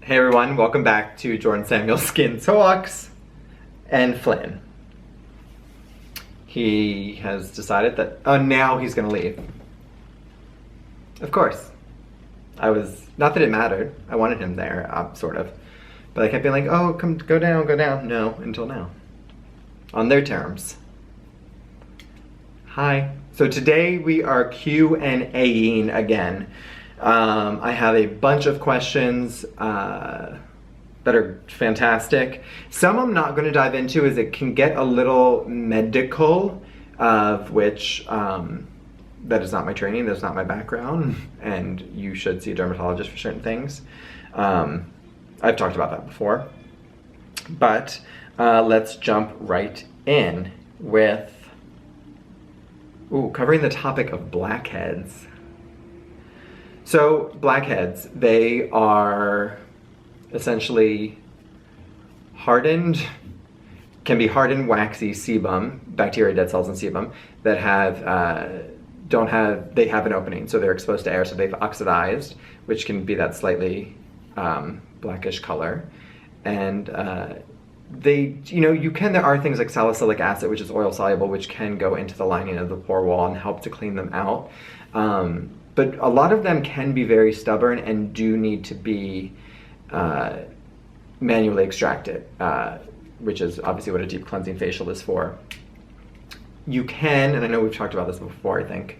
Hey everyone, welcome back to Jordan Samuel's Skin Talks and Flynn. He has decided that, now he's gonna leave. Of course. Not that it mattered, I wanted him there, sort of. But I kept being like, oh, come, go down. No, until now. On their terms. Hi. So today we are Q&A-ing again. I have a bunch of questions that are fantastic. Some I'm not going to dive into as it can get a little medical, of which that is not my training, that's not my background, and you should see a dermatologist for certain things. I've talked about that before. But let's jump right in with covering the topic of blackheads. So blackheads, they are essentially hardened, can be hardened waxy sebum, bacteria, dead cells in sebum, that they have an opening, so they're exposed to air, so they've oxidized, which can be that slightly blackish color. And there are things like salicylic acid, which is oil soluble, which can go into the lining of the pore wall and help to clean them out. But a lot of them can be very stubborn and do need to be manually extracted, which is obviously what a deep cleansing facial is for. You can, and I know we've talked about this before, I think.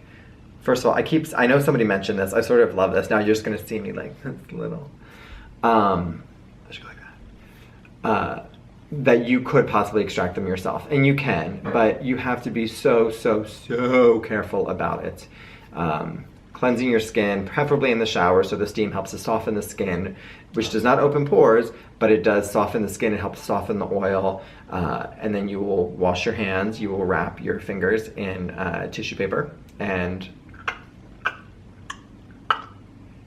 First of all, I know somebody mentioned this, I sort of love this. Now you're just gonna see me like, this little. I should go like that. That you could possibly extract them yourself, and you can, but you have to be so careful about it. Cleansing your skin, preferably in the shower, so the steam helps to soften the skin, which does not open pores, but it does soften the skin, it helps soften the oil, and then you will wash your hands, you will wrap your fingers in tissue paper, and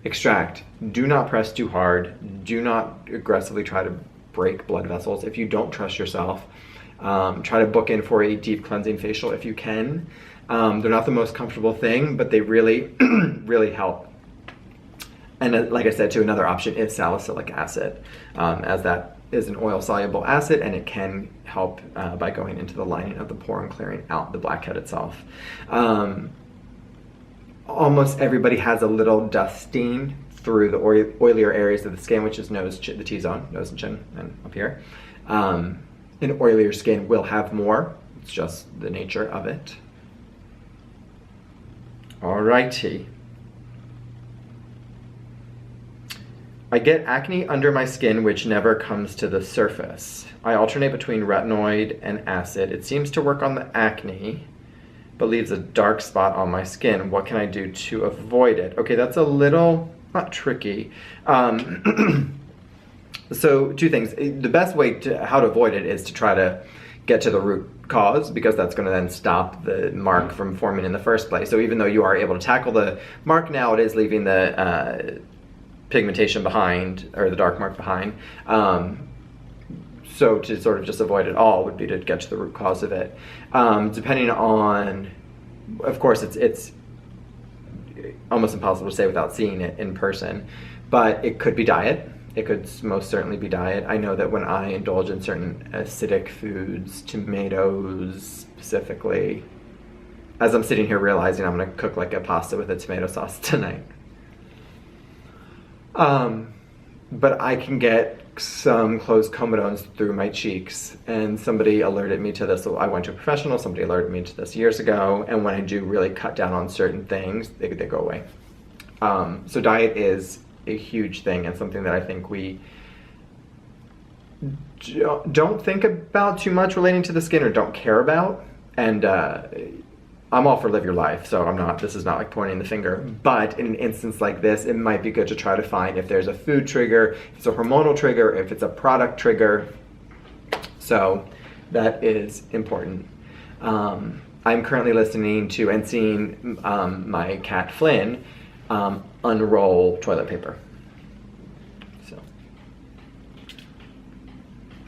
extract. Do not press too hard, do not aggressively try to break blood vessels. If you don't trust yourself, try to book in for a deep cleansing facial if you can. They're not the most comfortable thing, but they really, really help. And like I said, too, another option is salicylic acid, as that is an oil-soluble acid, and it can help by going into the lining of the pore and clearing out the blackhead itself. Almost everybody has a little dusting through the oilier areas of the skin, which is the T-zone, nose and chin, and up here. An oilier skin will have more. It's just the nature of it. Alrighty. I get acne under my skin which never comes to the surface. I alternate between retinoid and acid. It seems to work on the acne, but leaves a dark spot on my skin. What can I do to avoid it? Okay, that's a little, not tricky. So two things. The best way how to avoid it is to try to get to the root cause, because that's going to then stop the mark from forming in the first place. So even though you are able to tackle the mark now, it is leaving the pigmentation behind, or the dark mark behind. So to sort of just avoid it all would be to get to the root cause of it. Depending on, of course, it's almost impossible to say without seeing it in person, but it could be diet. It could most certainly be diet. I know that when I indulge in certain acidic foods, tomatoes specifically, as I'm sitting here realizing I'm gonna cook like a pasta with a tomato sauce tonight. But I can get some closed comedones through my cheeks, and somebody alerted me to this. So I went to a professional, somebody alerted me to this years ago, and when I do really cut down on certain things, they go away. So diet is a huge thing, and something that I think we don't think about too much relating to the skin, or don't care about. And I'm all for live your life, so this is not like pointing the finger, but in an instance like this, it might be good to try to find if there's a food trigger, if it's a hormonal trigger, if it's a product trigger. So that is important. I'm currently listening to and seeing my cat Flynn unroll toilet paper.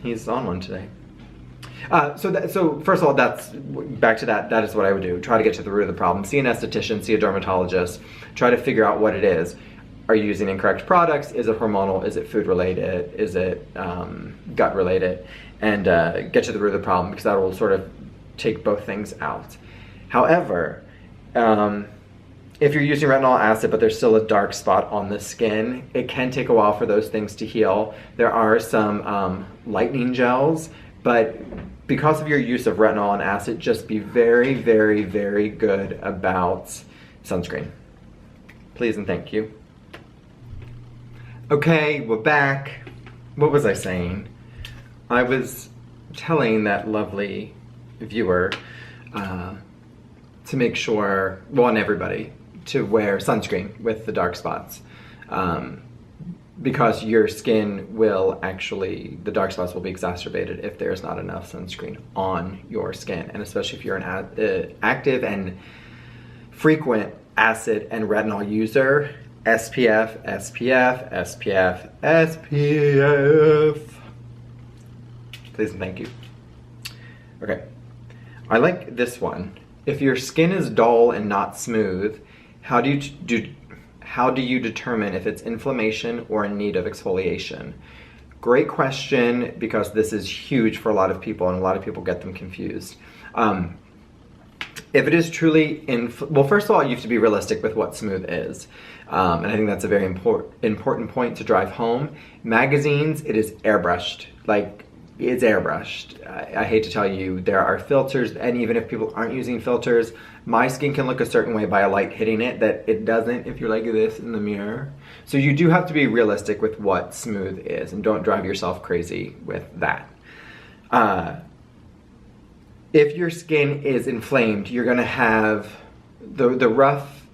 He's on one today. So first of all, back to that is what I would do. Try to get to the root of the problem. See an esthetician, see a dermatologist, try to figure out what it is. are you using incorrect products? Is it hormonal? Is it food related? Is it gut related? And get to the root of the problem, because that will sort of take both things out. However, if you're using retinol acid but there's still a dark spot on the skin, it can take a while for those things to heal. There are some lightening gels, but because of your use of retinol and acid, just be very, very, very good about sunscreen. Please and thank you. Okay, we're back. What was I saying? I was telling that lovely viewer to make sure, well, and everybody, to wear sunscreen with the dark spots. Because your skin will actually, the dark spots will be exacerbated if there's not enough sunscreen on your skin. And especially if you're an active and frequent acid and retinol user, SPF, SPF, SPF, SPF. Please and thank you. Okay, I like this one. If your skin is dull and not smooth, how do you determine if it's inflammation or in need of exfoliation? Great question, because this is huge for a lot of people, and a lot of people get them confused. If it is truly, well, first of all, you have to be realistic with what smooth is. And I think that's a very important point to drive home. Magazines, it is airbrushed. Like, it's airbrushed. I hate to tell you, there are filters, and even if people aren't using filters, my skin can look a certain way by a light hitting it that it doesn't if you're like this in the mirror. So you do have to be realistic with what smooth is, and don't drive yourself crazy with that. If your skin is inflamed, you're gonna have the rough,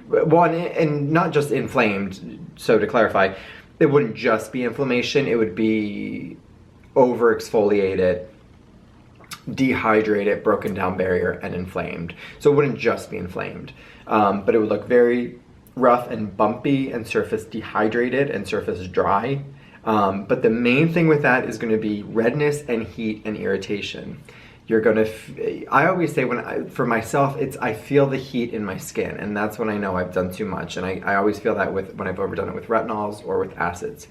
well, and not just inflamed, so to clarify, it wouldn't just be inflammation, it would be over exfoliated, dehydrated, broken down barrier, and inflamed. So it wouldn't just be inflamed, but it would look very rough and bumpy and surface dehydrated and surface dry. But the main thing with that is gonna be redness and heat and irritation. You're gonna, I always say for myself, I feel the heat in my skin, and that's when I know I've done too much. And I always feel that when I've overdone it with retinols or with acids.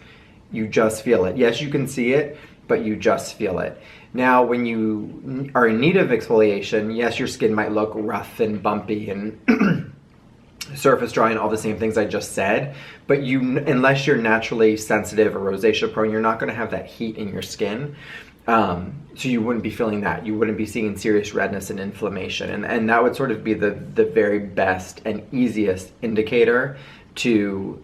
You just feel it. Yes, you can see it, but you just feel it. Now, when you are in need of exfoliation, yes, your skin might look rough and bumpy and surface dry and all the same things I just said, but unless you're naturally sensitive or rosacea prone, you're not gonna have that heat in your skin. So you wouldn't be feeling that. You wouldn't be seeing serious redness and inflammation. And that would sort of be the very best and easiest indicator to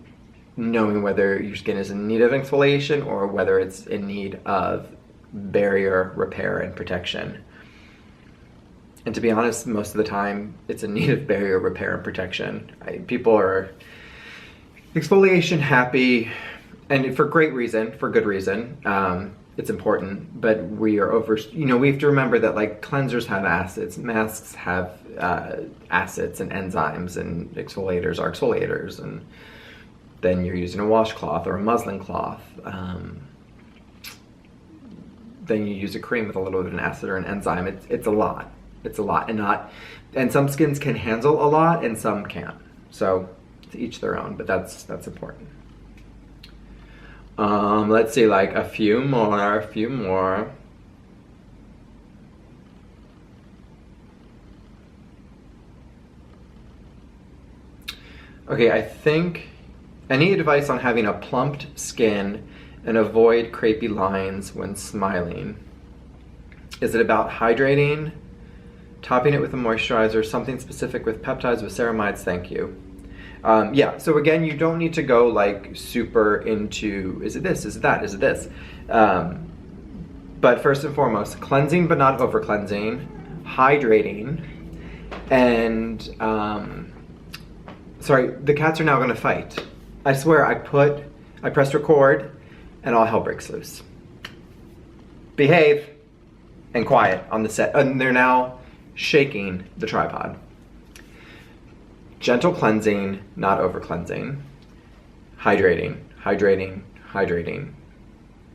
knowing whether your skin is in need of exfoliation or whether it's in need of barrier repair and protection. And to be honest, most of the time it's in need of barrier repair and protection. People are exfoliation happy, and for great reason, for good reason. It's important, but we are we have to remember that like cleansers have acids, masks have acids and enzymes, and exfoliators are exfoliators, and then you're using a washcloth or a muslin cloth. Then you use a cream with a little bit of an acid or an enzyme. It's a lot. It's a lot, and some skins can handle a lot and some can't. So to each their own, but that's important. Let's see, like a few more. Okay, I think any advice on having a plumped skin and avoid crepey lines when smiling? Is it about hydrating, topping it with a moisturizer, something specific with peptides, with ceramides? Thank you. Yeah, so again, you don't need to go like super into, is it this, is it that, is it this? But first and foremost, cleansing but not over cleansing, hydrating, and sorry, the cats are now gonna fight. I swear, I pressed record and all hell breaks loose. Behave and quiet on the set, and they're now shaking the tripod. Gentle cleansing, not over cleansing. Hydrating, hydrating, hydrating.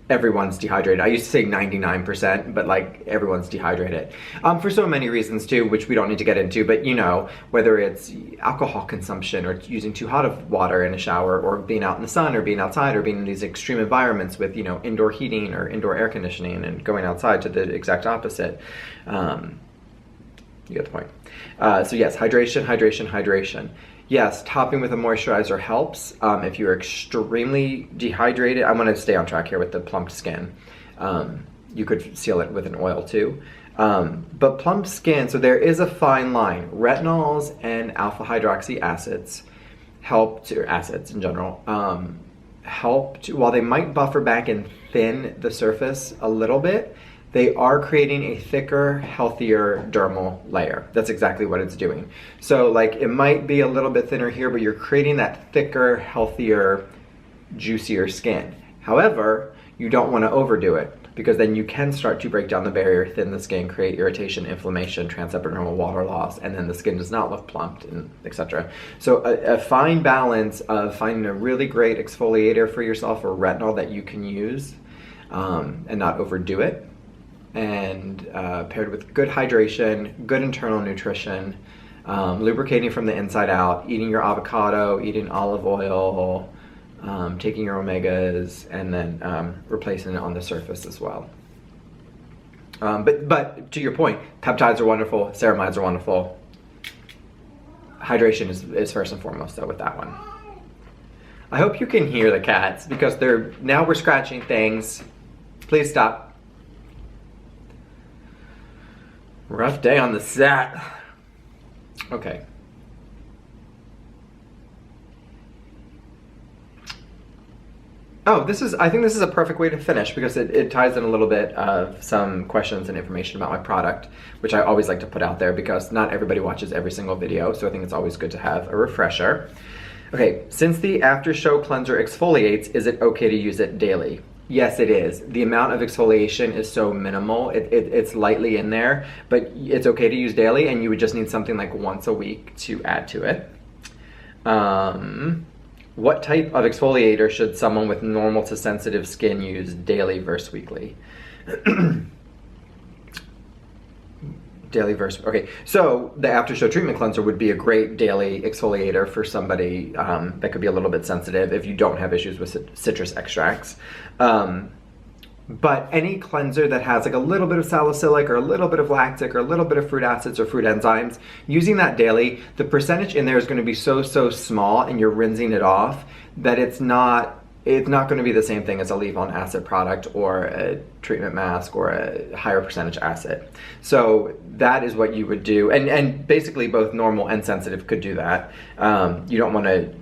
everyone's dehydrated. I used to say 99%, but like everyone's dehydrated. For so many reasons too, which we don't need to get into, but you know, whether it's alcohol consumption or using too hot of water in a shower or being out in the sun or being outside or being in these extreme environments with, you know, indoor heating or indoor air conditioning and going outside to the exact opposite. You get the point. So yes, hydration, hydration, hydration. Yes, topping with a moisturizer helps. If you're extremely dehydrated, I'm going to stay on track here with the plumped skin. You could seal it with an oil too. But plumped skin, so there is a fine line. Retinols and alpha hydroxy acids help to, or acids in general, help to, while they might buffer back and thin the surface a little bit, they are creating a thicker, healthier dermal layer. That's exactly what it's doing. So like it might be a little bit thinner here, but you're creating that thicker, healthier, juicier skin. However, you don't want to overdo it because then you can start to break down the barrier, thin the skin, create irritation, inflammation, transepidermal water loss, and then the skin does not look plumped, and etc. So a fine balance of finding a really great exfoliator for yourself or retinol that you can use and not overdo it. And paired with good hydration, good internal nutrition, lubricating from the inside out, eating your avocado, eating olive oil, taking your omegas, and then replacing it on the surface as well. But to your point, peptides are wonderful, ceramides are wonderful. Hydration is first and foremost though with that one. I hope you can hear the cats because now we're scratching things. Please stop. Rough day on the set. Okay. Oh, I think this is a perfect way to finish because it ties in a little bit of some questions and information about my product, which I always like to put out there because not everybody watches every single video, so I think it's always good to have a refresher. Okay, since the after show cleanser exfoliates, is it okay to use it daily? Yes, it is. The amount of exfoliation is so minimal. It's lightly in there, but it's okay to use daily, and you would just need something like once a week to add to it. What type of exfoliator should someone with normal to sensitive skin use daily versus weekly? Daily versus, okay. So the after show treatment cleanser would be a great daily exfoliator for somebody that could be a little bit sensitive if you don't have issues with citrus extracts. But any cleanser that has like a little bit of salicylic or a little bit of lactic or a little bit of fruit acids or fruit enzymes, using that daily, the percentage in there is going to be so small and you're rinsing it off that it's not going to be the same thing as a leave-on acid product or a treatment mask or a higher percentage acid. So that is what you would do. And basically both normal and sensitive could do that. You don't want to,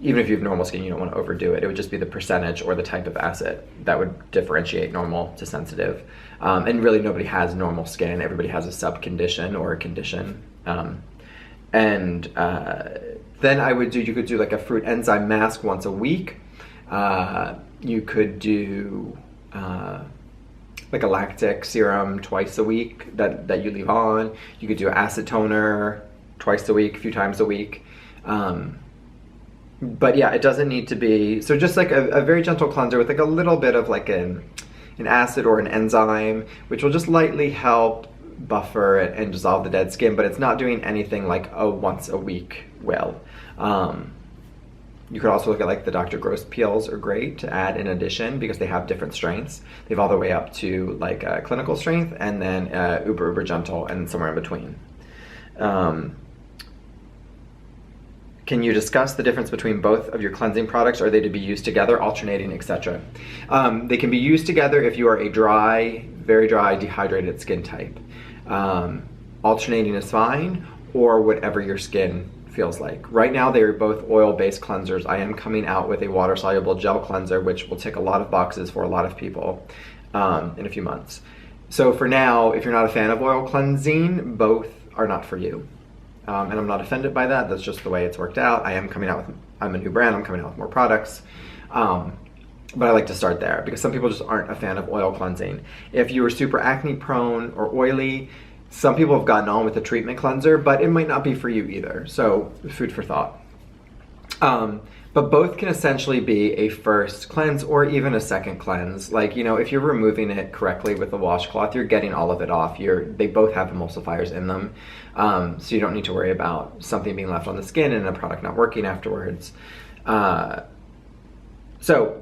even if you have normal skin, you don't want to overdo it. It would just be the percentage or the type of acid that would differentiate normal to sensitive. And really nobody has normal skin. Everybody has a sub-condition or a condition. Then you could do like a fruit enzyme mask once a week. You could do like a lactic serum twice a week that you leave on. You could do an acid toner twice a week, a few times a week. But yeah, it doesn't need to be, so just like a very gentle cleanser with like a little bit of like an acid or an enzyme, which will just lightly help buffer and dissolve the dead skin, but it's not doing anything like a once a week will. You could also look at like the Dr. Gross peels are great to add in addition because they have different strengths. They have all the way up to like a clinical strength and then uber gentle and somewhere in between. Can you discuss the difference between both of your cleansing products? Are they to be used together, alternating, etc.? They can be used together if you are a dry, very dry, dehydrated skin type. Alternating is fine, or whatever your skin feels like. Right now they are both oil-based cleansers. I am coming out with a water-soluble gel cleanser, which will tick a lot of boxes for a lot of people in a few months. So for now, if you're not a fan of oil cleansing, both are not for you. And I'm not offended by that. That's just the way it's worked out. I'm a new brand. I'm coming out with more products. But I like to start there because some people just aren't a fan of oil cleansing. If you are super acne prone or oily, some people have gotten on with a treatment cleanser, but it might not be for you either. So food for thought. But both can essentially be a first cleanse or even a second cleanse. Like, you know, if you're removing it correctly with a washcloth, you're getting all of it off. They both have emulsifiers in them. So you don't need to worry about something being left on the skin and a product not working afterwards. So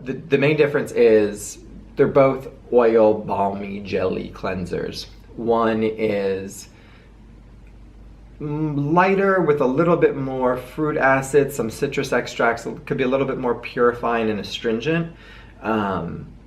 the main difference is they're both oil, balmy, jelly cleansers. One is lighter with a little bit more fruit acid, some citrus extracts. It could be a little bit more purifying and astringent.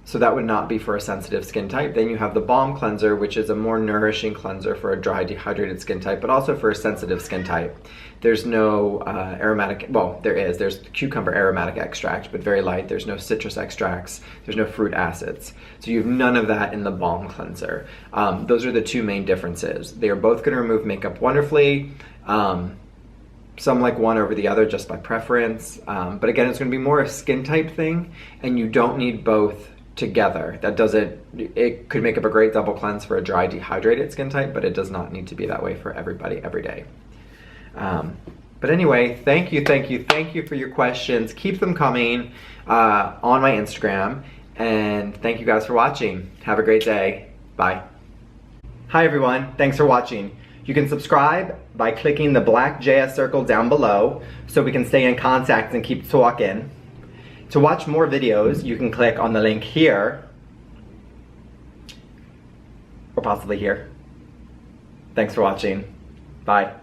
So that would not be for a sensitive skin type. Then you have the balm cleanser, which is a more nourishing cleanser for a dry, dehydrated skin type, but also for a sensitive skin type. There's no aromatic, well, there's cucumber aromatic extract, but very light. There's no citrus extracts. There's no fruit acids. So you have none of that in the balm cleanser. Those are the two main differences. They are both gonna remove makeup wonderfully. Some like one over the other just by preference. But again, it's gonna be more a skin type thing, and you don't need both together. It could make up a great double cleanse for a dry, dehydrated skin type, but it does not need to be that way for everybody every day. But anyway, thank you for your questions. Keep them coming on my Instagram, and thank you guys for watching. Have a great day. Bye. Hi everyone, thanks for watching. You can subscribe by clicking the black JS circle down below so we can stay in contact and keep talking. To watch more videos, you can click on the link here, or possibly here. Thanks for watching. Bye.